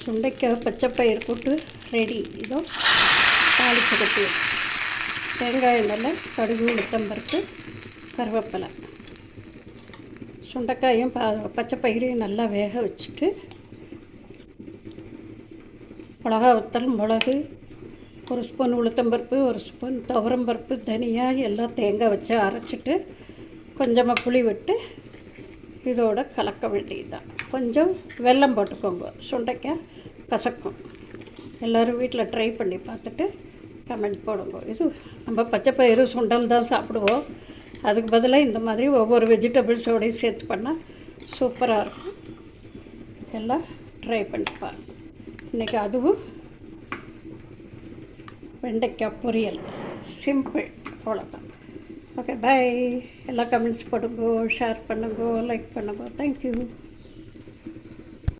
சுண்டைக்காய் பச்சைப்பயிர் போட்டு ரெடி. இதோ தாளிச்சு கட்டி தேங்காய் எண்ணெயில் கடுகு உளுத்தம்பருப்பு கருவேப்பிலை சுண்டைக்காயும் பச்சைப்பயிரையும் நல்லா வேக வச்சுட்டு மிளகா வத்தல் மிளகு ஒரு ஸ்பூன் உளுத்தம்பருப்பு ஒரு ஸ்பூன் துவரம்பருப்பு தனியா எல்லாம் தேங்காய் வச்சு அரைச்சிட்டு கொஞ்சமாக புளி விட்டு இதோட கலக்க வேண்டியதுதான். கொஞ்சம் வெல்லம் போட்டுக்கோங்க, சுண்டைக்காய் கசக்கும். எல்லோரும் வீட்டில் ட்ரை பண்ணி பார்த்துட்டு கமெண்ட் போடுங்க. இது நம்ம பச்சைப்பயிறு சுண்டல் தான் சாப்பிடுவோம், அதுக்கு பதிலாக இந்த மாதிரி ஒவ்வொரு வெஜிடபிள்ஸோடையும் சேர்த்து பண்ணால் சூப்பராக இருக்கும். எல்லாம் ட்ரை பண்ணிப்பார். இன்றைக்கி அதுவும் வெண்டைக்காய் பொரியல் சிம்பிள், அவ்வளோதான். ஓகே, பாய். எல்லாம் கமெண்ட்ஸ் போடுங்க, ஷேர் பண்ணுங்க, லைக் பண்ணுங்க. தேங்க்யூ.